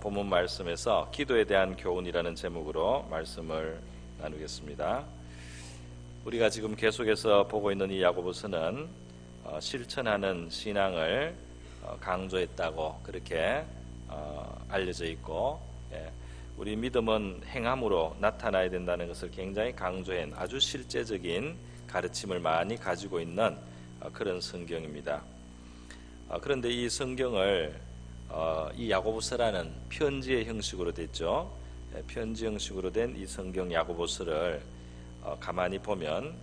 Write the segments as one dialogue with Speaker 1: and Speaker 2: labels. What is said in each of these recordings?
Speaker 1: 본문 말씀에서 기도에 대한 교훈이라는 제목으로 말씀을 나누겠습니다. 우리가 지금 계속해서 보고 있는 이 야고보서는 실천하는 신앙을 강조했다고 그렇게 알려져 있고, 우리 믿음은 행함으로 나타나야 된다는 것을 굉장히 강조한 아주 실제적인 가르침을 많이 가지고 있는 그런 성경입니다. 그런데 이 성경을 이 야고보서라는 편지의 형식으로 됐죠. 편지 형식으로 된 이 성경 야고보서를 가만히 보면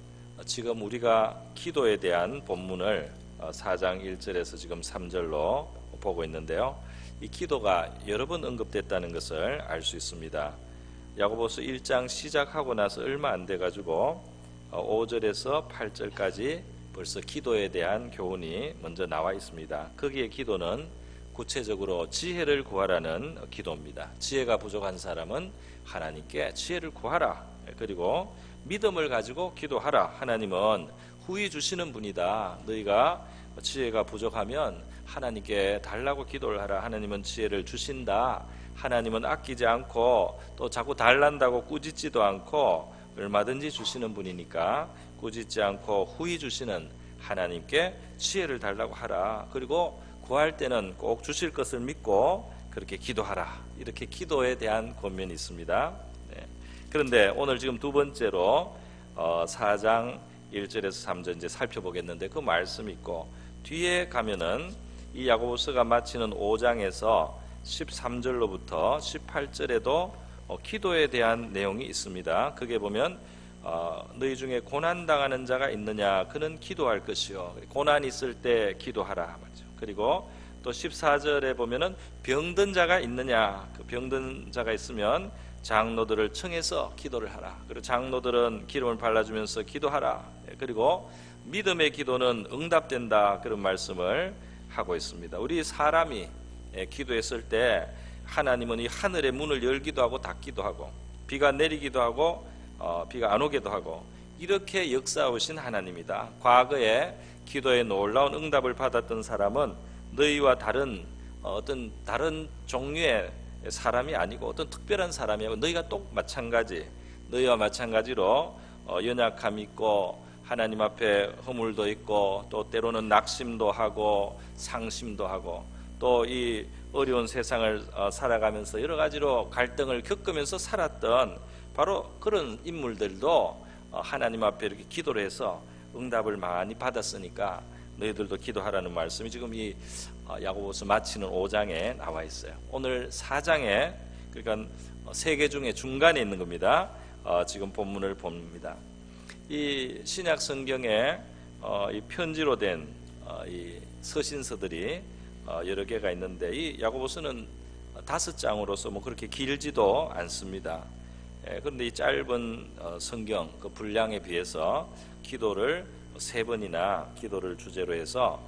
Speaker 1: 지금 우리가 기도에 대한 본문을 4장 1절에서 지금 3절로 보고 있는데요. 이 기도가 여러 번 언급됐다는 것을 알 수 있습니다. 야고보서 1장 시작하고 나서 얼마 안 돼가지고 5절에서 8절까지 벌써 기도에 대한 교훈이 먼저 나와 있습니다. 거기에 기도는 구체적으로 지혜를 구하라는 기도입니다. 지혜가 부족한 사람은 하나님께 지혜를 구하라. 그리고 믿음을 가지고 기도하라. 하나님은 후히 주시는 분이다. 너희가 지혜가 부족하면 하나님께 달라고 기도를 하라. 하나님은 지혜를 주신다. 하나님은 아끼지 않고 또 자꾸 달란다고 꾸짖지도 않고 얼마든지 주시는 분이니까 꾸짖지 않고 후히 주시는 하나님께 지혜를 달라고 하라. 그리고 구할 때는 꼭 주실 것을 믿고 그렇게 기도하라. 이렇게 기도에 대한 권면이 있습니다. 그런데 오늘 지금 두 번째로 4장 1절에서 3절 이제 살펴보겠는데, 그 말씀이 있고 뒤에 가면은 이 야고보서가 마치는 5장에서 13절로부터 18절에도 기도에 대한 내용이 있습니다. 그게 보면 너희 중에 고난당하는 자가 있느냐, 그는 기도할 것이요. 고난이 있을 때 기도하라. 그리고 또 14절에 보면은 병든 자가 있느냐, 그 병든 자가 있으면 장로들을 청해서 기도를 하라. 그리고 장로들은 기름을 발라주면서 기도하라. 그리고 믿음의 기도는 응답된다. 그런 말씀을 하고 있습니다. 우리 사람이 기도했을 때 하나님은 이 하늘의 문을 열기도 하고 닫기도 하고 비가 내리기도 하고 비가 안 오기도 하고 이렇게 역사하신 하나님이다. 과거에 기도에 놀라운 응답을 받았던 사람은 너희와 어떤 다른 종류의 사람이 아니고 어떤 특별한 사람이 아니고 너희가 똑 마찬가지, 너희와 마찬가지로 연약함이 있고 하나님 앞에 허물도 있고 또 때로는 낙심도 하고 상심도 하고 또 이 어려운 세상을 살아가면서 여러 가지로 갈등을 겪으면서 살았던 바로 그런 인물들도 하나님 앞에 이렇게 기도를 해서 응답을 많이 받았으니까 너희들도 기도하라는 말씀이 지금 이 야고보서 마치는 5장에 나와 있어요. 오늘 4장에, 그러니까 세 개 중에 중간에 있는 겁니다. 지금 본문을 봅니다. 이 신약 성경에 이 편지로 된 이 서신서들이 여러 개가 있는데 이 야고보서는 5장으로서 뭐 그렇게 길지도 않습니다. 그런데 이 짧은 성경 그 분량에 비해서 기도를 3번이나 기도를 주제로 해서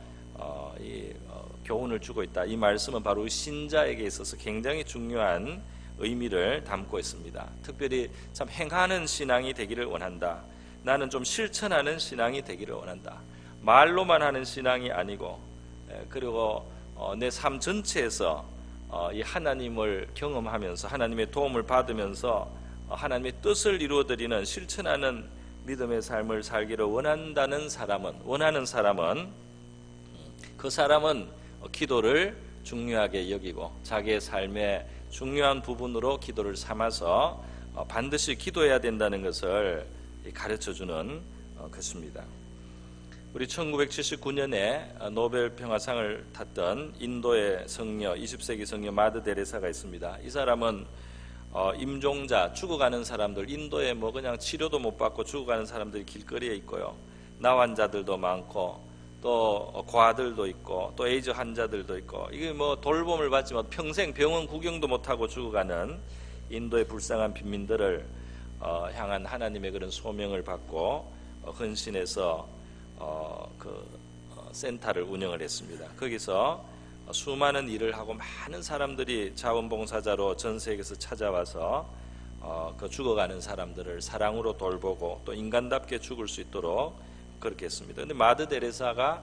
Speaker 1: 교훈을 주고 있다. 이 말씀은 바로 신자에게 있어서 굉장히 중요한 의미를 담고 있습니다. 특별히 참 행하는 신앙이 되기를 원한다. 나는 좀 실천하는 신앙이 되기를 원한다. 말로만 하는 신앙이 아니고 그리고 내 삶 전체에서 이 하나님을 경험하면서 하나님의 도움을 받으면서 하나님의 뜻을 이루어드리는 실천하는 믿음의 삶을 살기를 원하는 사람은 그 사람은 기도를 중요하게 여기고 자기의 삶의 중요한 부분으로 기도를 삼아서 반드시 기도해야 된다는 것을 가르쳐주는 것입니다. 우리 1979년에 노벨 평화상을 탔던 인도의 성녀, 20세기 성녀 마더 데레사가 있습니다. 이 사람은 임종자, 죽어가는 사람들, 인도에 뭐 그냥 치료도 못 받고 죽어가는 사람들이 길거리에 있고요. 나 환자들도 많고 또 고아들도 있고 또 에이즈 환자들도 있고 이게 뭐 돌봄을 받지만 평생 병원 구경도 못하고 죽어가는 인도의 불쌍한 빈민들을 향한 하나님의 그런 소명을 받고 헌신해서 센터를 운영을 했습니다. 거기서 수많은 일을 하고 많은 사람들이 자원봉사자로 전 세계에서 찾아와서 그 죽어가는 사람들을 사랑으로 돌보고 또 인간답게 죽을 수 있도록 그렇게 했습니다. 근데 마더 데레사가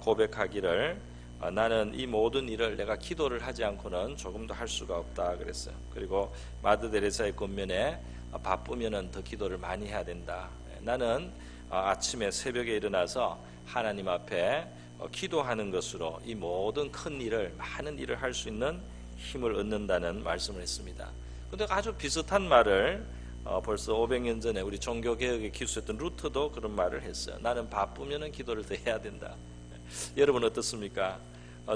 Speaker 1: 고백하기를 나는 이 모든 일을 내가 기도를 하지 않고는 조금도 할 수가 없다 그랬어요. 그리고 마더 데레사의 권면에 바쁘면은 더 기도를 많이 해야 된다. 나는 아침에 새벽에 일어나서 하나님 앞에 기도하는 것으로 이 모든 큰 일을, 많은 일을 할 수 있는 힘을 얻는다는 말씀을 했습니다. 근데 아주 비슷한 말을 벌써 500년 전에 우리 종교개혁의 기수였던 루터도 그런 말을 했어요. 나는 바쁘면은 기도를 더 해야 된다. 여러분 어떻습니까?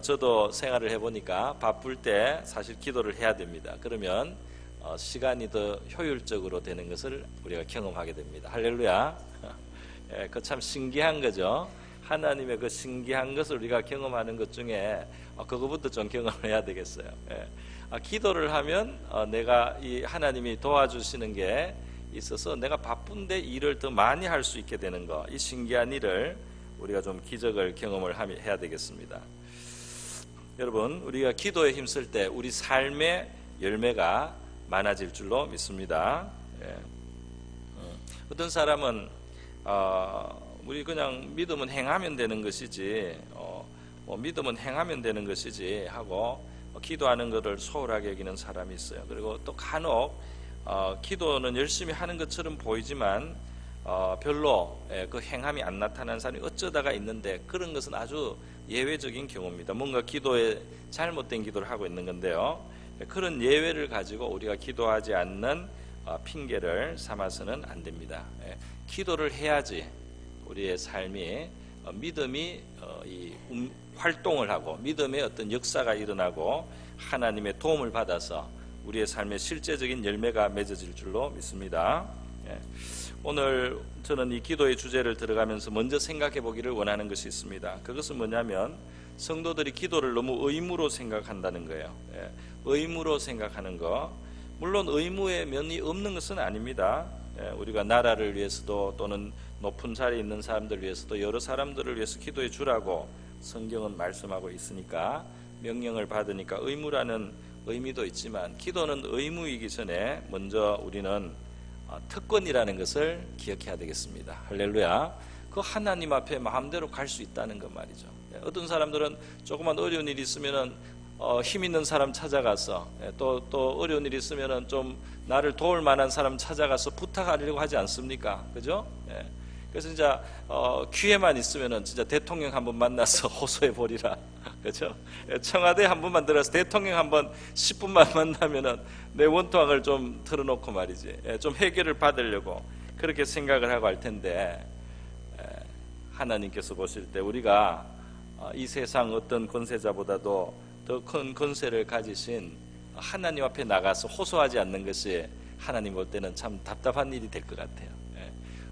Speaker 1: 저도 생활을 해보니까 바쁠 때 사실 기도를 해야 됩니다. 그러면 시간이 더 효율적으로 되는 것을 우리가 경험하게 됩니다. 할렐루야. 그 참 신기한 거죠. 하나님의 그 신기한 것을 우리가 경험하는 것 중에 그거부터 좀 경험을 해야 되겠어요. 기도를 하면 내가 이 하나님이 도와주시는 게 있어서 내가 바쁜데 일을 더 많이 할 수 있게 되는 거, 이 신기한 일을 우리가 좀 기적을 경험을 해야 되겠습니다. 여러분, 우리가 기도에 힘쓸 때 우리 삶의 열매가 많아질 줄로 믿습니다. 어떤 사람은 우리 그냥 믿음은 행하면 되는 것이지, 믿음은 행하면 되는 것이지 하고 기도하는 것을 소홀하게 여기는 사람이 있어요. 그리고 또 간혹 기도는 열심히 하는 것처럼 보이지만 별로 그 행함이 안 나타나는 사람이 어쩌다가 있는데, 그런 것은 아주 예외적인 경우입니다. 뭔가 기도에 잘못된 기도를 하고 있는 건데요. 그런 예외를 가지고 우리가 기도하지 않는 핑계를 삼아서는 안 됩니다. 기도를 해야지 우리의 삶이 믿음이 활동을 하고 믿음의 어떤 역사가 일어나고 하나님의 도움을 받아서 우리의 삶에 실제적인 열매가 맺어질 줄로 믿습니다. 오늘 저는 이 기도의 주제를 들어가면서 먼저 생각해 보기를 원하는 것이 있습니다. 그것은 뭐냐면 성도들이 기도를 너무 의무로 생각한다는 거예요. 의무로 생각하는 거, 물론 의무의 면이 없는 것은 아닙니다. 우리가 나라를 위해서도 또는 높은 자리에 있는 사람들을 위해서도 여러 사람들을 위해서 기도해 주라고 성경은 말씀하고 있으니까, 명령을 받으니까 의무라는 의미도 있지만, 기도는 의무이기 전에 먼저 우리는 특권이라는 것을 기억해야 되겠습니다. 할렐루야. 그 하나님 앞에 마음대로 갈 수 있다는 것 말이죠. 어떤 사람들은 조그만 어려운 일이 있으면은 힘 있는 사람 찾아가서, 또 어려운 일이 있으면은 좀 나를 도울 만한 사람 찾아가서 부탁하려고 하지 않습니까? 그죠? 그래서 진짜 기회만 있으면은 진짜 대통령 한번 만나서 호소해 보리라. 그렇죠? 청와대 한 번만 들어서 대통령 한번 10분만 만나면은 내 원통을 좀 털어놓고 말이지, 좀 해결을 받으려고 그렇게 생각을 하고 할 텐데, 하나님께서 보실 때 우리가 이 세상 어떤 권세자보다도 더 큰 권세를 가지신 하나님 앞에 나가서 호소하지 않는 것이 하나님 볼 때는 참 답답한 일이 될 것 같아요.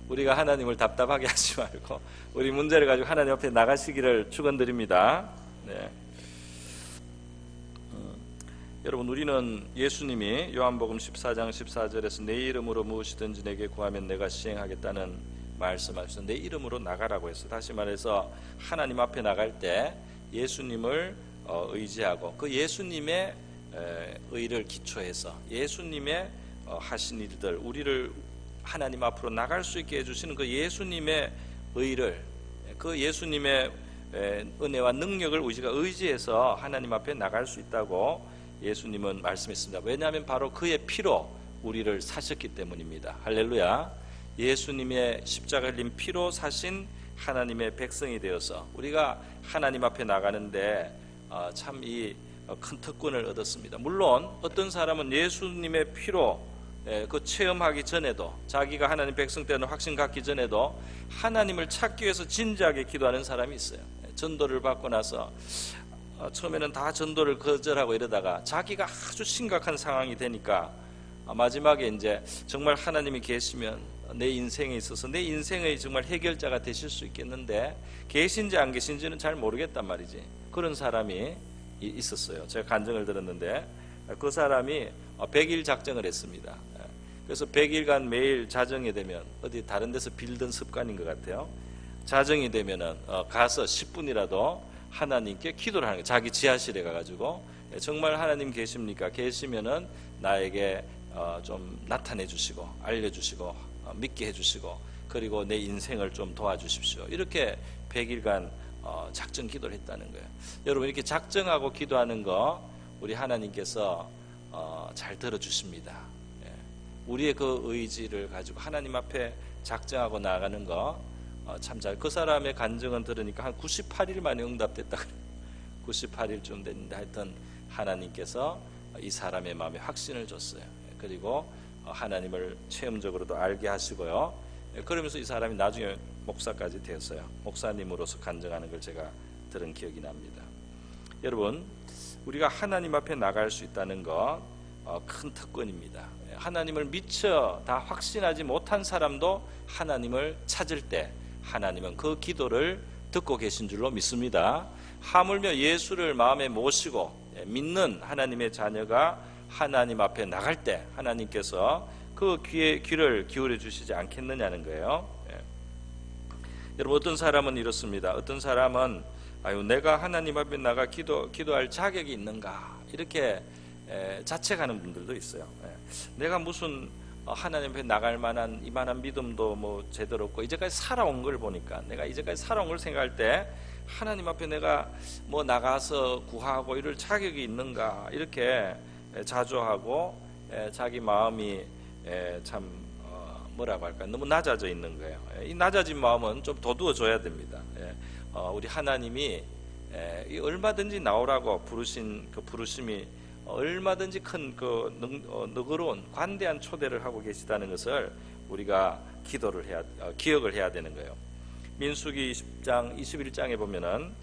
Speaker 1: 우리가 하나님을 답답하게 하지 말고 우리 문제를 가지고 하나님 앞에 나가시기를 축원드립니다. 여러분, 우리는 예수님이 요한복음 14장 14절에서 내 이름으로 무엇이든지 내게 구하면 내가 시행하겠다는 말씀하셔서 내 이름으로 나가라고 했어요. 다시 말해서 하나님 앞에 나갈 때 예수님을 의지하고 그 예수님의 의를 기초해서 예수님의 하신 일들, 우리를 하나님 앞으로 나갈 수 있게 해주시는 그 예수님의 의를, 그 예수님의 은혜와 능력을 우리가 의지해서 하나님 앞에 나갈 수 있다고 예수님은 말씀했습니다. 왜냐하면 바로 그의 피로 우리를 사셨기 때문입니다. 할렐루야. 예수님의 십자가 흘린 피로 사신 하나님의 백성이 되어서 우리가 하나님 앞에 나가는데 참 이 큰 특권을 얻었습니다. 물론 어떤 사람은 예수님의 피로 그 체험하기 전에도, 자기가 하나님 백성 때는 확신 갖기 전에도 하나님을 찾기 위해서 진지하게 기도하는 사람이 있어요. 전도를 받고 나서 처음에는 다 전도를 거절하고 이러다가 자기가 아주 심각한 상황이 되니까 마지막에 이제 정말 하나님이 계시면 내 인생에 있어서 내 인생의 정말 해결자가 되실 수 있겠는데 계신지 안 계신지는 잘 모르겠단 말이지. 그런 사람이 있었어요. 제가 간증을 들었는데 그 사람이 100일 작정을 했습니다. 그래서 100일간 매일 자정이 되면, 어디 다른 데서 빌던 습관인 것 같아요. 자정이 되면은 가서 10분이라도 하나님께 기도를 하는 거예요. 자기 지하실에 가가지고 정말 하나님 계십니까? 계시면은 나에게 좀 나타내 주시고 알려주시고 믿게 해주시고 그리고 내 인생을 좀 도와주십시오. 이렇게 100일간 작정 기도를 했다는 거예요. 여러분, 이렇게 작정하고 기도하는 거 우리 하나님께서 잘 들어주십니다. 예. 우리의 그 의지를 가지고 하나님 앞에 작정하고 나아가는 거 참 잘. 그 사람의 간증은 들으니까 한 98일 만에 응답됐다 그래요. 98일쯤 됐는데 하여튼 하나님께서 이 사람의 마음에 확신을 줬어요. 그리고 하나님을 체험적으로도 알게 하시고요. 그러면서 이 사람이 나중에 목사까지 되었어요. 목사님으로서 간증하는 걸 제가 들은 기억이 납니다. 여러분, 우리가 하나님 앞에 나갈 수 있다는 거 큰 특권입니다. 하나님을 미처 다 확신하지 못한 사람도 하나님을 찾을 때 하나님은 그 기도를 듣고 계신 줄로 믿습니다. 하물며 예수를 마음에 모시고 믿는 하나님의 자녀가 하나님 앞에 나갈 때 하나님께서 그 귀를 기울여 주시지 않겠느냐는 거예요. 여러분, 어떤 사람은 이렇습니다. 어떤 사람은 내가 하나님 앞에 나가 기도할 자격이 있는가 이렇게 자책하는 분들도 있어요. 내가 무슨 하나님 앞에 나갈 만한 이만한 믿음도 뭐 제대로 없고 이제까지 살아온 걸 보니까 내가 이제까지 살아온 걸 생각할 때 하나님 앞에 내가 뭐 나가서 구하고 이럴 자격이 있는가 이렇게 자조하고 자기 마음이 참 뭐라고 할까 너무 낮아져 있는 거예요. 이 낮아진 마음은 좀 돋우어줘야 됩니다. 우리 하나님이 얼마든지 나오라고 부르신 그 부르심이 얼마든지 큰 그 너그러운 관대한 초대를 하고 계시다는 것을 우리가 기억을 해야 되는 거예요. 민수기 20장 21장에 보면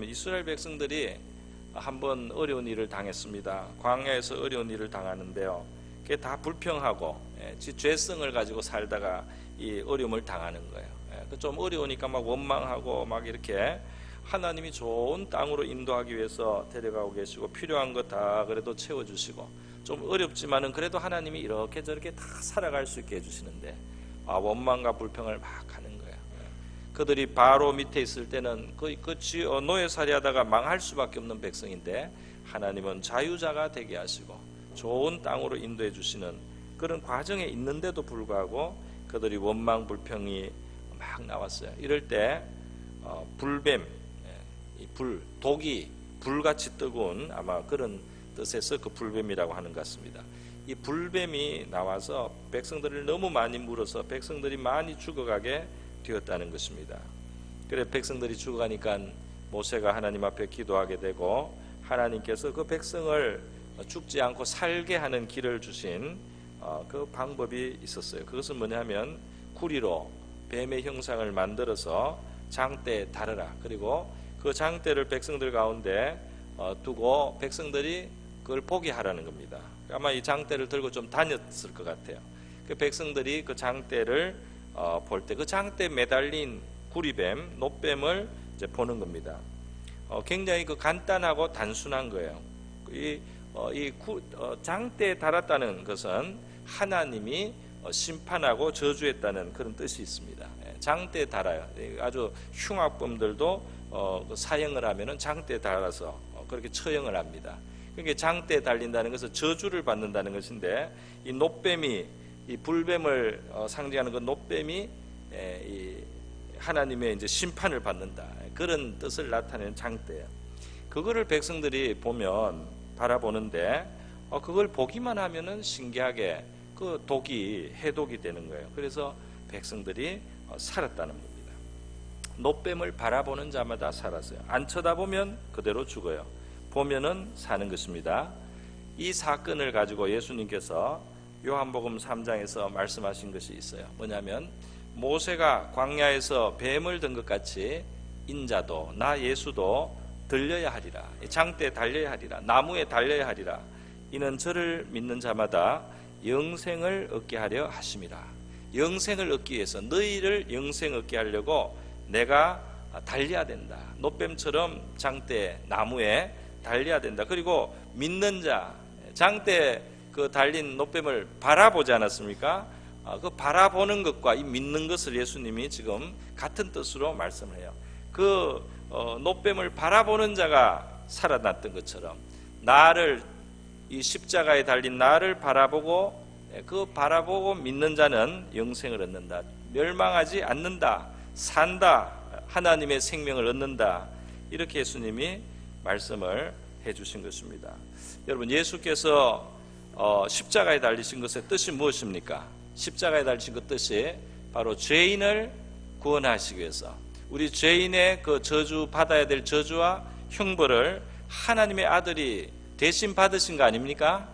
Speaker 1: 이스라엘 백성들이 한번 어려운 일을 당했습니다. 광야에서 어려운 일을 당하는데요. 그게 다 불평하고 죄성을 가지고 살다가 이 어려움을 당하는 거예요. 좀 어려우니까 막 원망하고 막 이렇게 하나님이 좋은 땅으로 인도하기 위해서 데려가고 계시고 필요한 거 다 그래도 채워주시고 좀 어렵지만은 그래도 하나님이 이렇게 저렇게 다 살아갈 수 있게 해주시는데 원망과 불평을 막 하는 거예요. 그들이 바로 밑에 있을 때는 노예살이하다가 망할 수밖에 없는 백성인데 하나님은 자유자가 되게 하시고 좋은 땅으로 인도해 주시는 그런 과정에 있는데도 불구하고 그들이 원망 불평이 막 나왔어요. 이럴 때 불뱀, 독이 불같이 뜨거운 아마 그런 뜻에서 그 불뱀이라고 하는 것 같습니다. 이 불뱀이 나와서 백성들을 너무 많이 물어서 백성들이 많이 죽어가게 되었다는 것입니다. 그래 백성들이 죽어가니까 모세가 하나님 앞에 기도하게 되고 하나님께서 그 백성을 죽지 않고 살게 하는 길을 주신 그 방법이 있었어요. 그것은 뭐냐면 구리로 뱀의 형상을 만들어서 장대에 달아라. 그리고 그 장대를 백성들 가운데 두고 백성들이 그걸 보게 하라는 겁니다. 아마 이 장대를 들고 좀 다녔을 것 같아요. 그 백성들이 그 장대를 볼 때 그 장대에 매달린 구리뱀, 놋뱀을 이제 보는 겁니다. 굉장히 그 간단하고 단순한 거예요. 장대에 달았다는 것은 하나님이 심판하고 저주했다는 그런 뜻이 있습니다. 장대에 달아요. 아주 흉악범들도 사형을 하면은 장대에 달아서 그렇게 처형을 합니다. 그러니까 장대에 달린다는 것은 저주를 받는다는 것인데 이 놋뱀이 이 불뱀을 상징하는 그 놋뱀이 이 하나님의 이제 심판을 받는다 그런 뜻을 나타내는 장대예요. 그거를 백성들이 보면 바라보는데 그걸 보기만 하면은 신기하게 그 독이 해독이 되는 거예요. 그래서 백성들이 살았다는 겁니다. 놋뱀을 바라보는 자마다 살았어요. 안 쳐다보면 그대로 죽어요. 보면은 사는 것입니다. 이 사건을 가지고 예수님께서 요한복음 3장에서 말씀하신 것이 있어요. 뭐냐면 모세가 광야에서 뱀을 든 것 같이 인자도 나 예수도 들려야 하리라. 장대에 달려야 하리라. 나무에 달려야 하리라. 이는 저를 믿는 자마다 영생을 얻게 하려 하심이라. 영생을 얻기 위해서 너희를 영생 얻게 하려고 내가 달려야 된다. 놋뱀처럼 장대 나무에 달려야 된다. 그리고 믿는 자 장대 그 달린 놋뱀을 바라보지 않았습니까? 그 바라보는 것과 이 믿는 것을 예수님이 지금 같은 뜻으로 말씀을 해요. 그 놋뱀을 바라보는 자가 살아났던 것처럼 나를 이 십자가에 달린 나를 바라보고 그 바라보고 믿는 자는 영생을 얻는다. 멸망하지 않는다. 산다. 하나님의 생명을 얻는다. 이렇게 예수님이 말씀을 해주신 것입니다. 여러분, 예수께서 십자가에 달리신 것의 뜻이 무엇입니까? 십자가에 달리신 그 뜻이 바로 죄인을 구원하시기 위해서, 우리 죄인의 그 저주, 받아야 될 저주와 형벌을 하나님의 아들이 대신 받으신 거 아닙니까?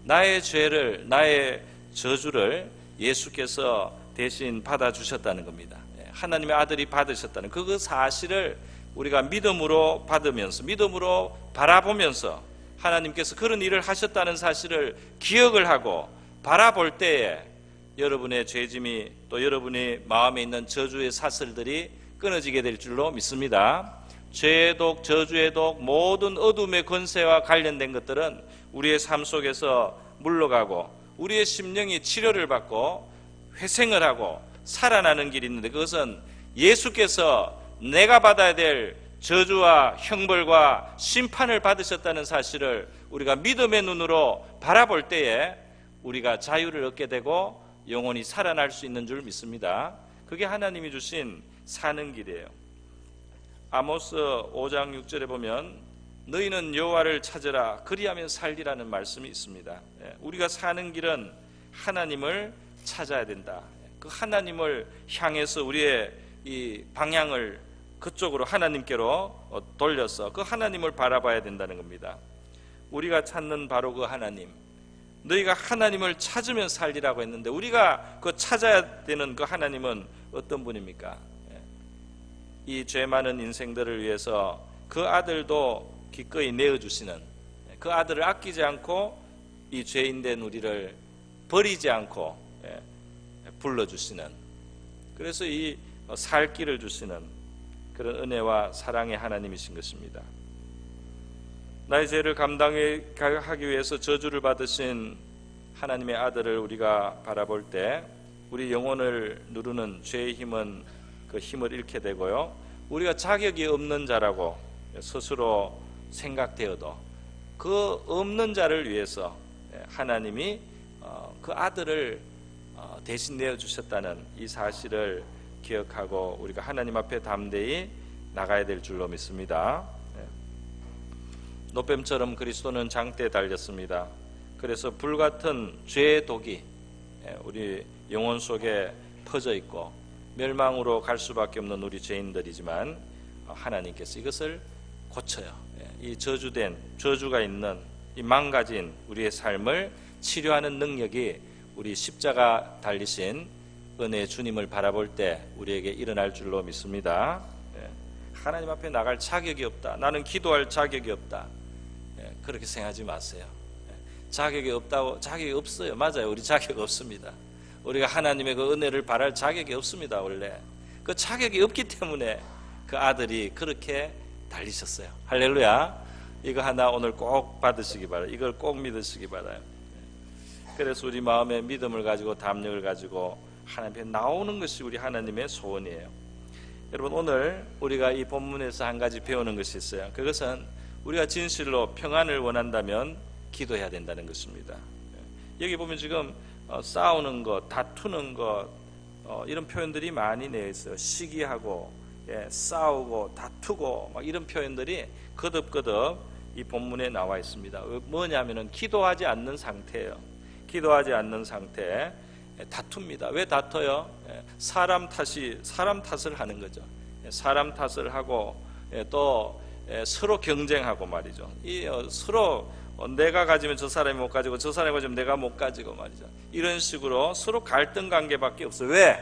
Speaker 1: 나의 죄를, 나의 저주를 예수께서 대신 받아주셨다는 겁니다. 하나님의 아들이 받으셨다는 그 사실을 우리가 믿음으로 받으면서, 믿음으로 바라보면서 하나님께서 그런 일을 하셨다는 사실을 기억을 하고 바라볼 때에 여러분의 죄짐이, 또 여러분의 마음에 있는 저주의 사슬들이 끊어지게 될 줄로 믿습니다. 죄의 독, 저주의 독, 모든 어둠의 권세와 관련된 것들은 우리의 삶 속에서 물러가고 우리의 심령이 치료를 받고 회생을 하고 살아나는 길이 있는데, 그것은 예수께서 내가 받아야 될 저주와 형벌과 심판을 받으셨다는 사실을 우리가 믿음의 눈으로 바라볼 때에 우리가 자유를 얻게 되고 영원히 살아날 수 있는 줄 믿습니다. 그게 하나님이 주신 사는 길이에요. 아모스 5장 6절에 보면 너희는 여호와를 찾으라 그리하면 살리라는 말씀이 있습니다. 우리가 사는 길은 하나님을 찾아야 된다. 그 하나님을 향해서 우리의 이 방향을 그쪽으로, 하나님께로 돌려서 그 하나님을 바라봐야 된다는 겁니다. 우리가 찾는 바로 그 하나님, 너희가 하나님을 찾으면 살리라고 했는데, 우리가 그 찾아야 되는 그 하나님은 어떤 분입니까? 이 죄 많은 인생들을 위해서 그 아들도 기꺼이 내어주시는, 그 아들을 아끼지 않고 이 죄인된 우리를 버리지 않고 불러주시는, 그래서 이 살 길을 주시는 그런 은혜와 사랑의 하나님이신 것입니다. 나의 죄를 감당하기 위해서 저주를 받으신 하나님의 아들을 우리가 바라볼 때 우리 영혼을 누르는 죄의 힘은 그 힘을 잃게 되고요, 우리가 자격이 없는 자라고 스스로 생각되어도 그 없는 자를 위해서 하나님이 그 아들을 대신 내어주셨다는 이 사실을 기억하고 우리가 하나님 앞에 담대히 나가야 될 줄로 믿습니다. 노뱀처럼 그리스도는 장대에 달렸습니다. 그래서 불같은 죄의 독이 우리 영혼 속에 퍼져 있고 멸망으로 갈 수밖에 없는 우리 죄인들이지만, 하나님께서 이것을 고쳐요. 이 저주가 있는 이 망가진 우리의 삶을 치료하는 능력이 우리 십자가 달리신 은혜의 주님을 바라볼 때 우리에게 일어날 줄로 믿습니다. 하나님 앞에 나갈 자격이 없다, 나는 기도할 자격이 없다, 그렇게 생각하지 마세요. 자격이 없다고, 자격이 없어요. 맞아요, 우리 자격 없습니다. 우리가 하나님의 그 은혜를 바랄 자격이 없습니다. 원래 그 자격이 없기 때문에 그 아들이 그렇게 달리셨어요. 할렐루야. 이거 하나 오늘 꼭 받으시기 바라요. 이걸 꼭 믿으시기 바라요. 그래서 우리 마음에 믿음을 가지고 담력을 가지고 하나님 앞에 나오는 것이 우리 하나님의 소원이에요. 여러분, 오늘 우리가 이 본문에서 한 가지 배우는 것이 있어요. 그것은 우리가 진실로 평안을 원한다면 기도해야 된다는 것입니다. 여기 보면 지금 싸우는 것, 다투는 것, 이런 표현들이 많이 내어 있어요. 시기하고, 싸우고, 다투고, 막 이런 표현들이 거듭거듭 이 본문에 나와 있습니다. 뭐냐면은 기도하지 않는 상태예요. 기도하지 않는 상태, 다툽니다. 왜 다퉈요? 사람 탓을 하는 거죠. 사람 탓을 하고 또 서로 경쟁하고 말이죠. 서로 내가 가지면 저 사람이 못 가지고 저 사람이 가지면 내가 못 가지고 말이죠. 이런 식으로 서로 갈등 관계밖에 없어요. 왜?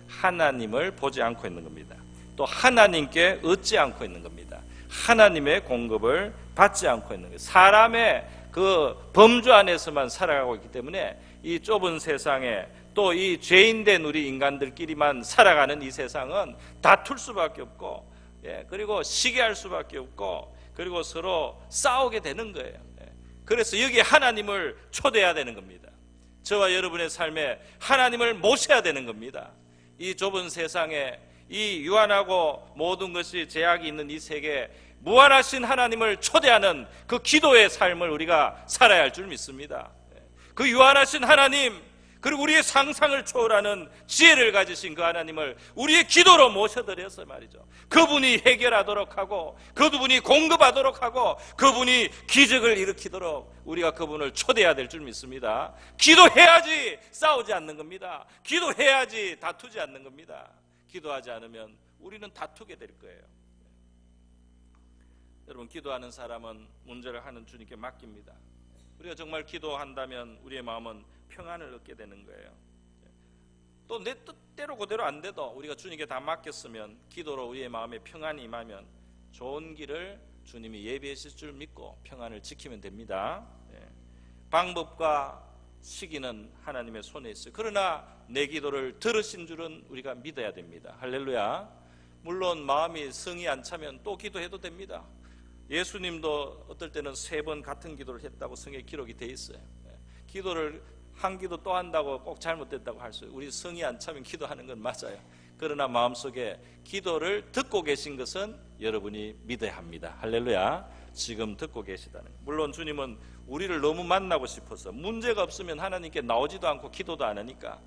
Speaker 1: 하나님을 보지 않고 있는 겁니다. 또 하나님께 얻지 않고 있는 겁니다. 하나님의 공급을 받지 않고 있는 거예요. 사람의 그 범주 안에서만 살아가고 있기 때문에 이 좁은 세상에 또 이 죄인된 우리 인간들끼리만 살아가는 이 세상은 다툴 수밖에 없고, 그리고 시기할 수밖에 없고, 그리고 서로 싸우게 되는 거예요. 그래서 여기에 하나님을 초대해야 되는 겁니다. 저와 여러분의 삶에 하나님을 모셔야 되는 겁니다. 이 좁은 세상에 이 유한하고 모든 것이 제약이 있는 이 세계에 무한하신 하나님을 초대하는 그 기도의 삶을 우리가 살아야 할 줄 믿습니다. 그 유한하신 하나님, 그리고 우리의 상상을 초월하는 지혜를 가지신 그 하나님을 우리의 기도로 모셔드려서 말이죠, 그분이 해결하도록 하고, 그분이 공급하도록 하고, 그분이 기적을 일으키도록 우리가 그분을 초대해야 될 줄 믿습니다. 기도해야지 싸우지 않는 겁니다. 기도해야지 다투지 않는 겁니다. 기도하지 않으면 우리는 다투게 될 거예요. 여러분, 기도하는 사람은 문제를 하는 주님께 맡깁니다. 우리가 정말 기도한다면 우리의 마음은 평안을 얻게 되는 거예요. 또 내 뜻대로 그대로 안 돼도 우리가 주님께 다 맡겼으면, 기도로 우리의 마음에 평안이 임하면 좋은 길을 주님이 예비하실 줄 믿고 평안을 지키면 됩니다. 방법과 시기는 하나님의 손에 있어요. 그러나 내 기도를 들으신 줄은 우리가 믿어야 됩니다. 할렐루야. 물론 마음이 성이 안 차면 또 기도해도 됩니다. 예수님도 어떨 때는 3번 같은 기도를 했다고 성경에 기록이 돼 있어요. 기도를 한 기도 또 한다고 꼭 잘못됐다고 할 수 있어요. 우리 성이 안 차면 기도하는 건 맞아요. 그러나 마음속에 기도를 듣고 계신 것은 여러분이 믿어야 합니다. 할렐루야. 지금 듣고 계시다는 것. 물론 주님은 우리를 너무 만나고 싶어서 문제가 없으면 하나님께 나오지도 않고 기도도 안 하니까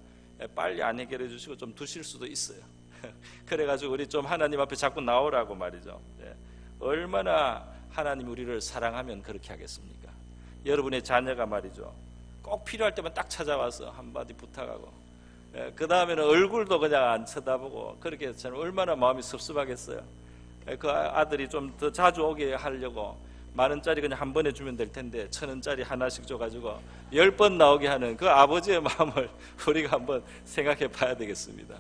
Speaker 1: 빨리 안 해결해 주시고 좀 두실 수도 있어요. 그래가지고 우리 좀 하나님 앞에 자꾸 나오라고 말이죠. 얼마나 하나님 우리를 사랑하면 그렇게 하겠습니까? 여러분의 자녀가 말이죠, 꼭 필요할 때만 딱 찾아와서 한마디 부탁하고, 그 다음에는 얼굴도 그냥 안 쳐다보고, 그렇게 저는 얼마나 마음이 섭섭하겠어요. 그 아들이 좀 더 자주 오게 하려고 10,000원짜리 그냥 한 번에 주면 될 텐데 1,000원짜리 하나씩 줘가지고 10번 나오게 하는 그 아버지의 마음을 우리가 한번 생각해 봐야 되겠습니다.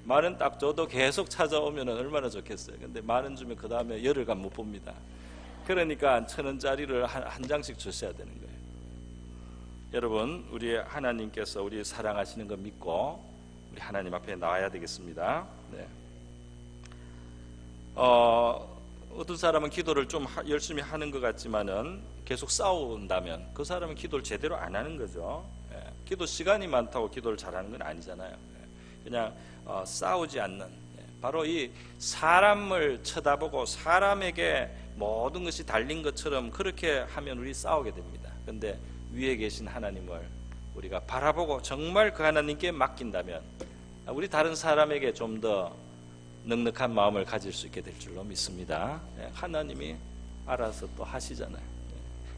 Speaker 1: 10,000원 딱 줘도 계속 찾아오면 얼마나 좋겠어요. 근데 10,000원 주면 그 다음에 열흘간 못 봅니다. 그러니까 1,000원짜리를 한 장씩 주셔야 되는 거예요. 여러분, 우리 하나님께서 우리 사랑하시는 거 믿고 우리 하나님 앞에 나와야 되겠습니다. 어떤 사람은 기도를 좀 열심히 하는 것 같지만은 계속 싸운다면 그 사람은 기도를 제대로 안 하는 거죠. 기도 시간이 많다고 기도를 잘하는 건 아니잖아요. 그냥 싸우지 않는, 바로 이 사람을 쳐다보고 사람에게 모든 것이 달린 것처럼 그렇게 하면 우리 싸우게 됩니다. 그런데 위에 계신 하나님을 우리가 바라보고 정말 그 하나님께 맡긴다면 우리 다른 사람에게 좀 더 넉넉한 마음을 가질 수 있게 될 줄로 믿습니다. 하나님이 알아서 또 하시잖아요.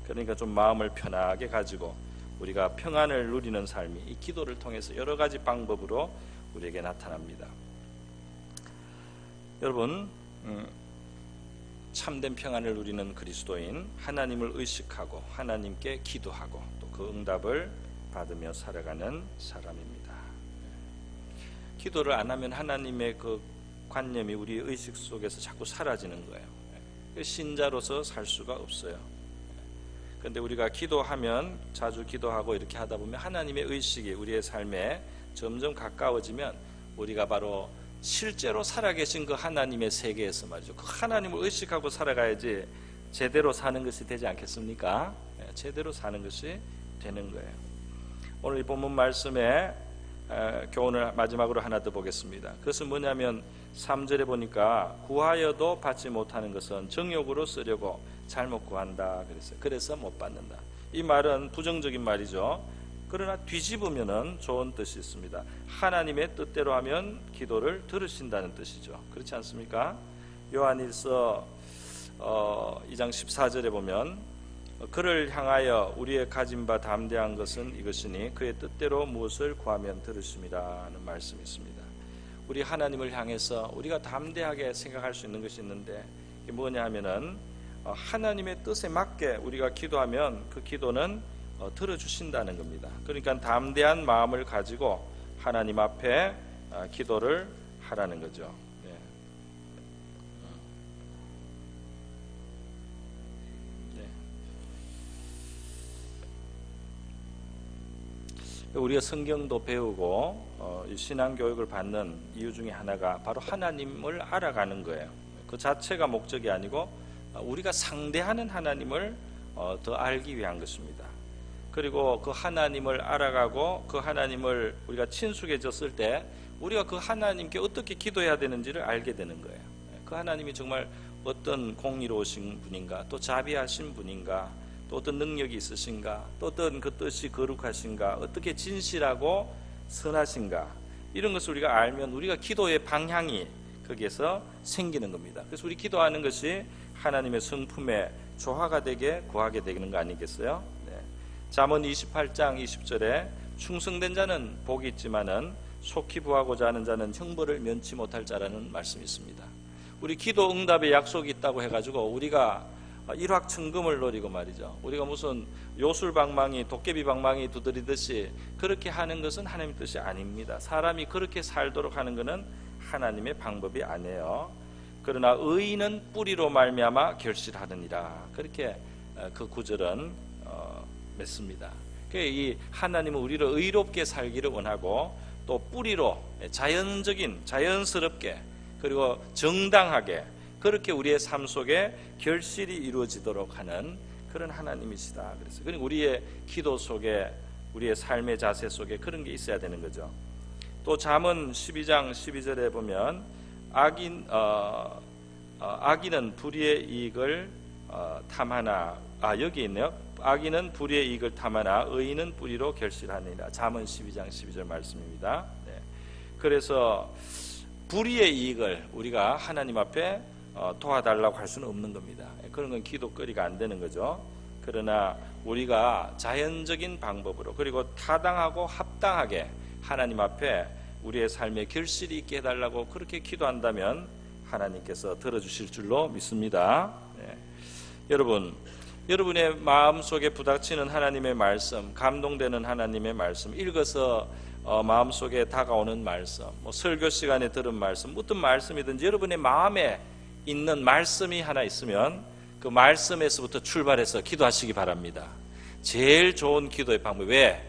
Speaker 1: 그러니까 좀 마음을 편하게 가지고 우리가 평안을 누리는 삶이 이 기도를 통해서 여러 가지 방법으로 우리에게 나타납니다. 여러분, 참된 평안을 누리는 그리스도인, 하나님을 의식하고 하나님께 기도하고 또 그 응답을 받으며 살아가는 사람입니다. 기도를 안 하면 하나님의 그 관념이 우리 의식 속에서 자꾸 사라지는 거예요. 신자로서 살 수가 없어요. 그런데 우리가 기도하면, 자주 기도하고 이렇게 하다 보면 하나님의 의식이 우리의 삶에 점점 가까워지면 우리가 바로 실제로 살아계신 그 하나님의 세계에서 말이죠, 그 하나님을 의식하고 살아가야지 제대로 사는 것이 되지 않겠습니까? 제대로 사는 것이 되는 거예요. 오늘 이 본문 말씀에 교훈을 마지막으로 하나 더 보겠습니다. 그것은 뭐냐면 3절에 보니까 구하여도 받지 못하는 것은 정욕으로 쓰려고 잘못 구한다 그랬어요. 그래서 못 받는다. 이 말은 부정적인 말이죠. 그러나 뒤집으면은 좋은 뜻이 있습니다. 하나님의 뜻대로 하면 기도를 들으신다는 뜻이죠. 그렇지 않습니까? 요한일서 2장 14절에 보면 그를 향하여 우리의 가진 바 담대한 것은 이것이니 그의 뜻대로 무엇을 구하면 들으심이라는 말씀이 있습니다. 우리 하나님을 향해서 우리가 담대하게 생각할 수 있는 것이 있는데 이게 뭐냐 하면은 하나님의 뜻에 맞게 우리가 기도하면 그 기도는 들어주신다는 겁니다. 그러니까 담대한 마음을 가지고 하나님 앞에 기도를 하라는 거죠. 우리가 성경도 배우고 신앙 교육을 받는 이유 중에 하나가 바로 하나님을 알아가는 거예요. 그 자체가 목적이 아니고 우리가 상대하는 하나님을 더 알기 위한 것입니다. 그리고 그 하나님을 알아가고 그 하나님을 우리가 친숙해졌을 때 우리가 그 하나님께 어떻게 기도해야 되는지를 알게 되는 거예요. 그 하나님이 정말 어떤 공의로우신 분인가, 또 자비하신 분인가, 또 또 어떤 능력이 있으신가, 또 어떤 그 뜻이 거룩하신가, 어떻게 진실하고 선하신가, 이런 것을 우리가 알면 우리가 기도의 방향이 거기에서 생기는 겁니다. 그래서 우리 기도하는 것이 하나님의 성품에 조화가 되게 구하게 되는 거 아니겠어요? 네. 잠언 28장 20절에 충성된 자는 복이 있지만은 속히 구하고자 하는 자는 형벌을 면치 못할 자라는 말씀이 있습니다. 우리 기도 응답의 약속이 있다고 해가지고 우리가 일확천금을 노리고 말이죠, 우리가 무슨 요술방망이 도깨비방망이 두드리듯이 그렇게 하는 것은 하나님의 뜻이 아닙니다. 사람이 그렇게 살도록 하는 것은 하나님의 방법이 아니에요. 그러나 의인은 뿌리로 말미암아 결실하느니라, 그렇게 그 구절은 맺습니다. 이 하나님은 우리를 의롭게 살기를 원하고 또 뿌리로 자연적인, 자연스럽게, 그리고 정당하게 그렇게 우리의 삶 속에 결실이 이루어지도록 하는 그런 하나님이시다. 그래서 그러니까 우리의 기도 속에, 우리의 삶의 자세 속에 그런 게 있어야 되는 거죠. 또 잠언 12장 12절에 보면 악인은 불의의 이익을 탐하나, 여기 있네요. 악인은 불의의 이익을 탐하나 의인은 뿌리로 결실하느니라. 잠언 12장 12절 말씀입니다. 네. 그래서 불의의 이익을 우리가 하나님 앞에 도와달라고 할 수는 없는 겁니다. 그런 건 기도거리가 안 되는 거죠. 그러나 우리가 자연적인 방법으로, 그리고 타당하고 합당하게 하나님 앞에 우리의 삶에 결실이 있게 해달라고 그렇게 기도한다면 하나님께서 들어주실 줄로 믿습니다. 네. 여러분의 마음속에 부닥치는 하나님의 말씀, 감동되는 하나님의 말씀, 읽어서 마음속에 다가오는 말씀, 설교 시간에 들은 말씀, 어떤 말씀이든지 여러분의 마음에 있는 말씀이 하나 있으면 그 말씀에서부터 출발해서 기도하시기 바랍니다. 제일 좋은 기도의 방법이 왜?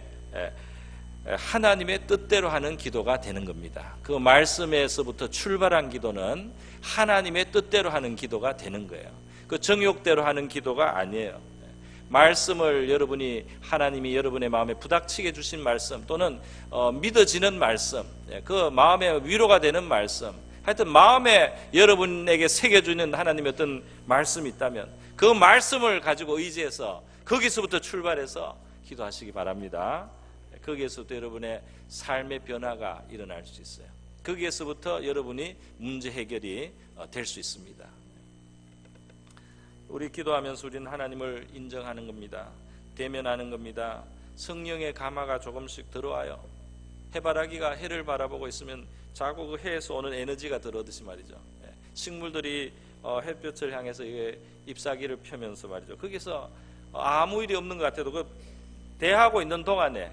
Speaker 1: 하나님의 뜻대로 하는 기도가 되는 겁니다. 그 말씀에서부터 출발한 기도는 하나님의 뜻대로 하는 기도가 되는 거예요. 그 정욕대로 하는 기도가 아니에요. 말씀을 여러분이, 하나님이 여러분의 마음에 부닥치게 주신 말씀, 또는 믿어지는 말씀, 그 마음에 위로가 되는 말씀, 하여튼 마음에 여러분에게 새겨주는 하나님의 어떤 말씀이 있다면 그 말씀을 가지고 의지해서 거기서부터 출발해서 기도하시기 바랍니다. 거기에서부터 여러분의 삶의 변화가 일어날 수 있어요. 거기에서부터 여러분이 문제 해결이 될 수 있습니다. 우리 기도하면서 우리는 하나님을 인정하는 겁니다. 대면하는 겁니다. 성령의 감화가 조금씩 들어와요. 해바라기가 해를 바라보고 있으면 자꾸 그 해에서 오는 에너지가 들어오듯이 말이죠. 식물들이 햇볕을 향해서 잎사귀를 펴면서 말이죠. 거기서 아무 일이 없는 것 같아도 그 대하고 있는 동안에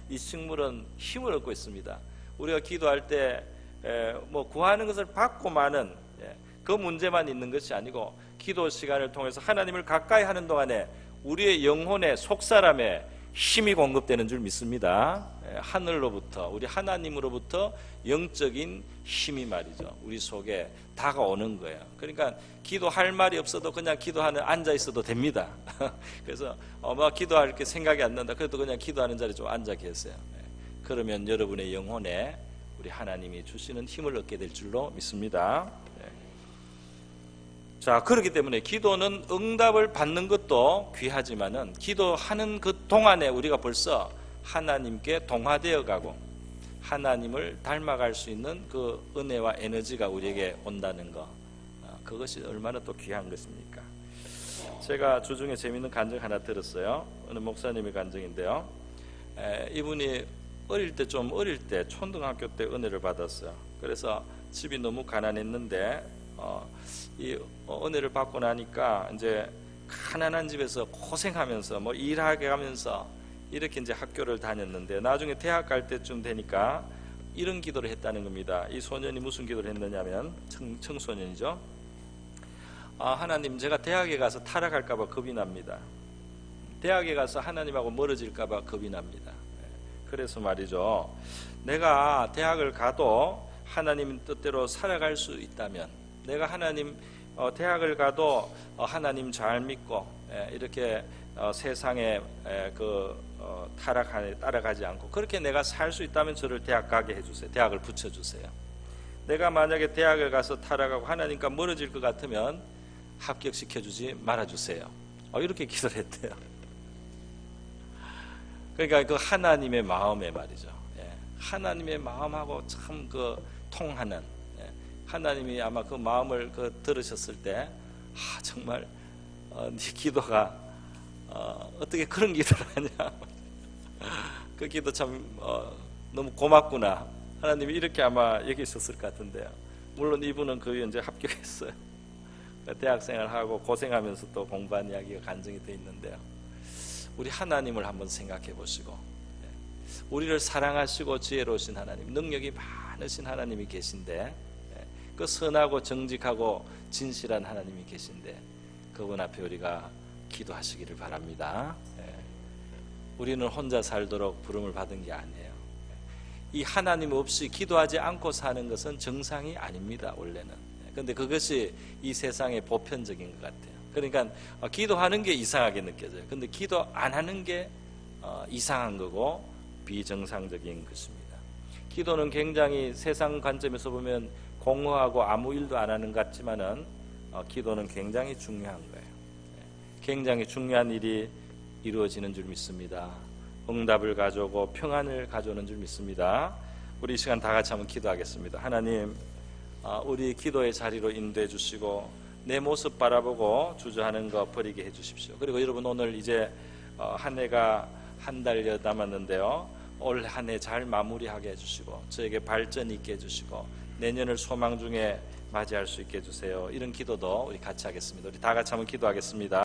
Speaker 1: 이 식물은 힘을 얻고 있습니다. 우리가 기도할 때 구하는 것을 받고 마는 그 문제만 있는 것이 아니고, 기도 시간을 통해서 하나님을 가까이 하는 동안에 우리의 영혼의 속사람에 힘이 공급되는 줄 믿습니다. 하늘로부터, 우리 하나님으로부터 영적인 힘이 말이죠, 우리 속에 다가오는 거예요. 그러니까 기도할 말이 없어도 그냥 기도하는, 앉아 있어도 됩니다. 그래서 기도할 게 생각이 안 난다, 그래도 그냥 기도하는 자리에 좀 앉아 계세요. 그러면 여러분의 영혼에 우리 하나님이 주시는 힘을 얻게 될 줄로 믿습니다. 자, 그렇기 때문에 기도는 응답을 받는 것도 귀하지만은 기도하는 그 동안에 우리가 벌써 하나님께 동화되어 가고 하나님을 닮아갈 수 있는 그 은혜와 에너지가 우리에게 온다는 것, 그것이 얼마나 또 귀한 것입니까? 제가 주중에 재미있는 간증 하나 들었어요. 어느 목사님의 간증인데요. 이분이 어릴 때 초등학교 때 은혜를 받았어요. 그래서 집이 너무 가난했는데 이 은혜를 받고 나니까 이제 가난한 집에서 고생하면서 일하게 하면서 이렇게 이제 학교를 다녔는데, 나중에 대학 갈 때쯤 되니까 이런 기도를 했다는 겁니다. 이 소년이 무슨 기도를 했느냐면, 청소년이죠. 하나님, 제가 대학에 가서 타락할까 봐 겁이 납니다. 대학에 가서 하나님하고 멀어질까 봐 겁이 납니다. 그래서 말이죠, 내가 대학을 가도 하나님 뜻대로 살아갈 수 있다면, 내가 하나님 대학을 가도 하나님 잘 믿고 이렇게 세상에 타락에 따라가지 않고 그렇게 내가 살 수 있다면 저를 대학 가게 해주세요. 대학을 붙여주세요. 내가 만약에 대학을 가서 타락하고 하나님과 멀어질 것 같으면 합격시켜주지 말아주세요. 이렇게 기도를 했대요. 그러니까 그 하나님의 마음에 말이죠. 예, 하나님의 마음하고 참 그 통하는, 예, 하나님이 아마 그 마음을 들으셨을 때 정말 네 기도가 어떻게 그런 기도를 하냐. 그 기도 참 너무 고맙구나. 하나님이 이렇게 아마 여기셨을 것 같은데요. 물론 이분은 그 이제 합격했어요. 대학생활하고 고생하면서 또 공부한 이야기가 간증이 되어 있는데요. 우리 하나님을 한번 생각해 보시고, 우리를 사랑하시고 지혜로우신 하나님, 능력이 많으신 하나님이 계신데, 그 선하고 정직하고 진실한 하나님이 계신데 그분 앞에 우리가 기도하시기를 바랍니다. 우리는 혼자 살도록 부름을 받은 게 아니에요. 이 하나님 없이 기도하지 않고 사는 것은 정상이 아닙니다, 원래는. 그런데 그것이 이 세상의 보편적인 것 같아요. 그러니까 기도하는 게 이상하게 느껴져요. 그런데 기도 안 하는 게 이상한 거고 비정상적인 것입니다. 기도는 굉장히 세상 관점에서 보면 공허하고 아무 일도 안 하는 것 같지만은 기도는 굉장히 중요한 거예요. 굉장히 중요한 일이 이루어지는 줄 믿습니다. 응답을 가져오고 평안을 가져오는 줄 믿습니다. 우리 이 시간 다 같이 한번 기도하겠습니다. 하나님, 우리 기도의 자리로 인도해 주시고 내 모습 바라보고 주저하는 거 버리게 해 주십시오. 그리고 여러분, 오늘 이제 한 해가 한 달여 남았는데요, 올 한 해 잘 마무리하게 해주시고 저에게 발전 있게 해주시고 내년을 소망 중에 맞이할 수 있게 해주세요. 이런 기도도 우리 같이 하겠습니다. 우리 다 같이 한번 기도하겠습니다.